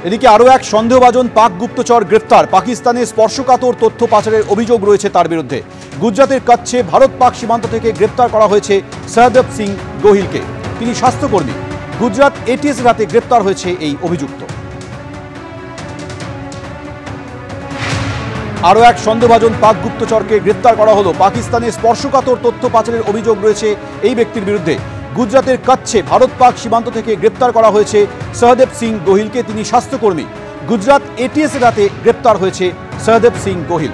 এদিকে আরও এক সন্দেহভাজন পাক গুপ্তচর গ্রেফতার। পাকিস্তানে স্পর্শকাতর তথ্য পাচারের অভিযোগ রয়েছে তার বিরুদ্ধে। গুজরাতের কাছে ভারত পাক সীমান্ত থেকে গ্রেপ্তার করা হয়েছে সহদেব সিং গোহিলকে। তিনি স্বাস্থ্যকর্মী। গুজরাট এটিএস রাতে গ্রেপ্তার হয়েছে এই অভিযুক্ত। আরও এক সন্দেহভাজন পাক গুপ্তচরকে গ্রেপ্তার করা হলো। পাকিস্তানে স্পর্শকাতর তথ্য পাচারের অভিযোগ রয়েছে এই ব্যক্তির বিরুদ্ধে। গুজরাতের কাছে ভারত পাক সীমান্ত থেকে গ্রেপ্তার করা হয়েছে সহদেব সিং গোহিলকে। তিনি স্বাস্থ্যকর্মী। গুজরাট এটিএস রাতে গ্রেপ্তার হয়েছে সহদেব সিং গোহিল।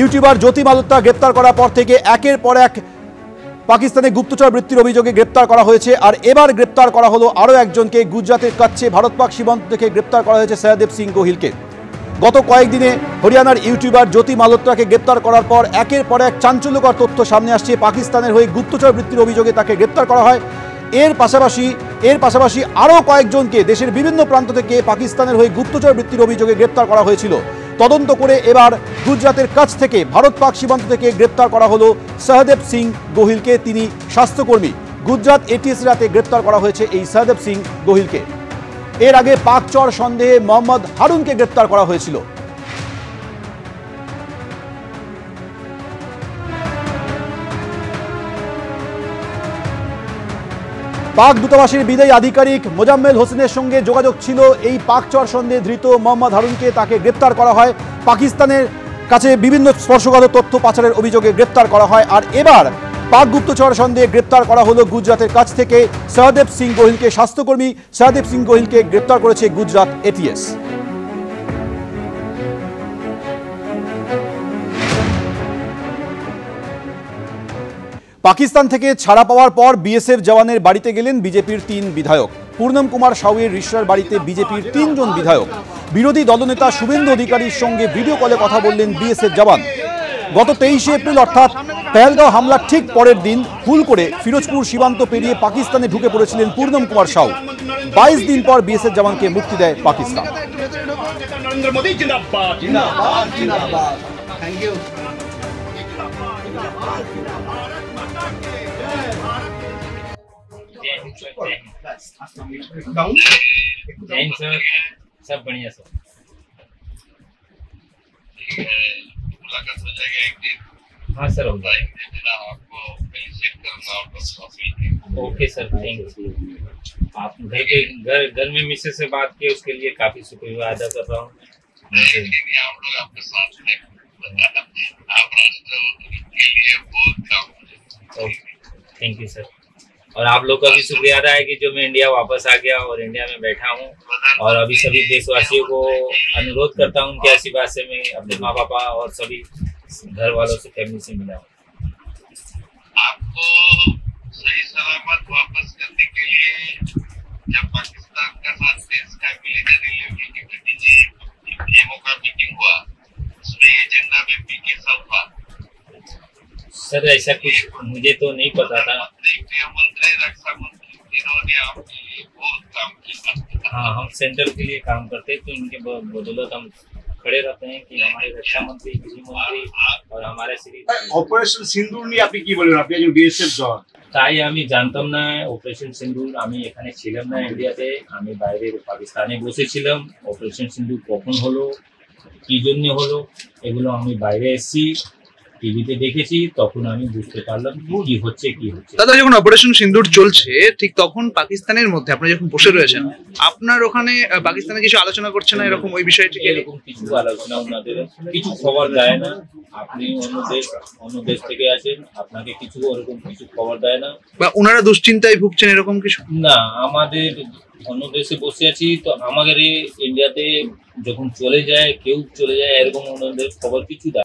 ইউটিউবার জ্যোতি মালহোত্রা গ্রেপ্তার করার পর থেকে একের পর এক পাকিস্তানে গুপ্তচর বৃত্তির অভিযোগে গ্রেপ্তার করা হয়েছে। আর এবার গ্রেপ্তার করা হলো আরও একজনকে। গুজরাতের কাছে ভারত পাক সীমান্ত থেকে গ্রেপ্তার করা হয়েছে সহদেব সিং গোহিলকে। গত কয়েকদিনে হরিয়ানার ইউটিউবার জ্যোতি মালহোত্রাকে গ্রেপ্তার করার পর একের পর এক চাঞ্চল্যকর তথ্য সামনে আসছে। পাকিস্তানের হয়ে গুপ্তচর বৃত্তির অভিযোগে তাকে গ্রেপ্তার করা হয়। এর পাশাপাশি আরও কয়েকজনকে দেশের বিভিন্ন প্রান্ত থেকে পাকিস্তানের হয়ে গুপ্তচর বৃত্তির অভিযোগে গ্রেপ্তার করা হয়েছিল। তদন্ত করে এবার গুজরাতের কাছ থেকে ভারত পাক সীমান্ত থেকে গ্রেপ্তার করা হলো সহদেব সিং গোহিলকে। তিনি স্বাস্থ্যকর্মী। গুজরাট এটিএস রাতে গ্রেপ্তার করা হয়েছে এই সহদেব সিং গোহিলকে। এর আগে পাক চর সন্দেহে মোহাম্মদ হারুনকে গ্রেপ্তার করা হয়েছিল। পাক দূতাবাসের বিদায়ী আধিকারিক মোজাম্মেল হোসেনের সঙ্গে যোগাযোগ ছিল এই পাক চর সন্দেহে ধৃত মোহাম্মদ হারুনকে। তাকে গ্রেপ্তার করা হয়। পাকিস্তানের কাছে বিভিন্ন স্পর্শকাতর তথ্য পাচারের অভিযোগে গ্রেপ্তার করা হয়। আর এবার পাক গুপ্তচর সন্দেহে গ্রেপ্তার করা হলো গুজরাতের কাছ থেকে সহদেব সিং গোহিলকে। স্বাস্থ্যকর্মী সহদেব সিং গোহিলকে গ্রেপ্তার করেছে গুজরাট এটিএস। পাকিস্তান থেকে ছাড়া পাওয়ার পর বিএসএফ জওয়ানের বাড়িতে গেলেন বিজেপির 3 বিধায়ক। পূর্ণম কুমার সাউয়ের রিসরার বাড়িতে বিজেপির 3 জন বিধায়ক। বিরোধী দলনেতা শুভেন্দু অধিকারীর সঙ্গে ভিডিও কলে কথা বললেন বিএসএফ জওয়ান। গত 23 এপ্রিল অর্থাৎ পেহেলগাঁও হামলার ঠিক পরের দিন ভুল করে ফিরোজপুর সীমান্ত পেরিয়ে পাকিস্তানে ঢুকে পড়েছিলেন পূর্ণম কুমার সাউ। 22 দিন পর বিএসএফ জওয়ানকে মুক্তি দেয় পাকিস্তান। सब बढ़िया सर। मुलाकात हो जाएगा एक दिन। हाँ सर हो जाएगा। आपको एप्रिशिएट करूंगा और बस काफी। Okay sir thank you. आप घर में मिसेस से बात किए उसके लिए काफी शुक्रिया अदा कर रहा हूँ। आप लोग आपके साथ हैं। आप राष्ट्र के लिए बहुत काम। Thank you sir. और आप लोग का भी शुक्रिया अदा है कि जो मैं इंडिया वापस आ गया और इंडिया में बैठा हूँ। और अभी सभी देशवासियों को अनुरोध करता हूँ कि ऐसी बात से मैं अपने माँ पापा और सभी घर वालों से फैमिली से मिला हूँ। आपको सही सलामत वापस करने के लिए जब पाकिस्तान का साथ देश का ये मौका मीटिंग हुआ उसमें एजेंडा में पीके सब था। सर ऐसा कुछ मुझे तो नहीं पता था। मंत्री रक्षा मंत्री इन्होंने आपके लिए बहुत काम किया। हाँ हम सेंट्रल के लिए काम करते हैं तो इनके बदौलत हम खड़े रहते हैं कि हमारे रक्षा मंत्री गृह मंत्री और हमारे श्री অপারেশন সিন্দুর নিয়ে আপনি কি বলেন? আপনি একজন বিএসএফ জওয়ান। তাই আমি জানতাম না অপারেশন সিন্দুর। আমি এখানে ছিলাম না ইন্ডিয়াতে, আমি বাইরে পাকিস্তানে বসেছিলাম। অপারেশন সিন্দুর কখন হলো, কি জন্য হলো, এগুলো আমি বাইরে এসেছি টিভিতে দেখেছি, তখন আমি বুঝতে পারলাম কি হচ্ছে। দাদা যখন অপারেশন সিন্দুর চলছে ঠিক তখন পাকিস্তানের মধ্যে আপনি যখন বসে রয়েছেন আপনার ওখানে পাকিস্তানে কিছু আলোচনা করছে না এরকম ওই বিষয়টি? এরকম কিছু আলোচনা ওনাদের কিছু খবর দেয় না। আপনি অন্য দেশ থেকে আছেন, আপনাকে কিছু ওরকম কিছু খবর দেয় না বা ওনারা দুশ্চিন্তায় ভুগছেন এরকম কিছু না। আমাদের অন্য দেশে বসে আছি তো আমাদের ইন্ডিয়াতে যখন চলে যায় কেউ চলে যায় এরকম ওনাদের খবর কিছু দেয়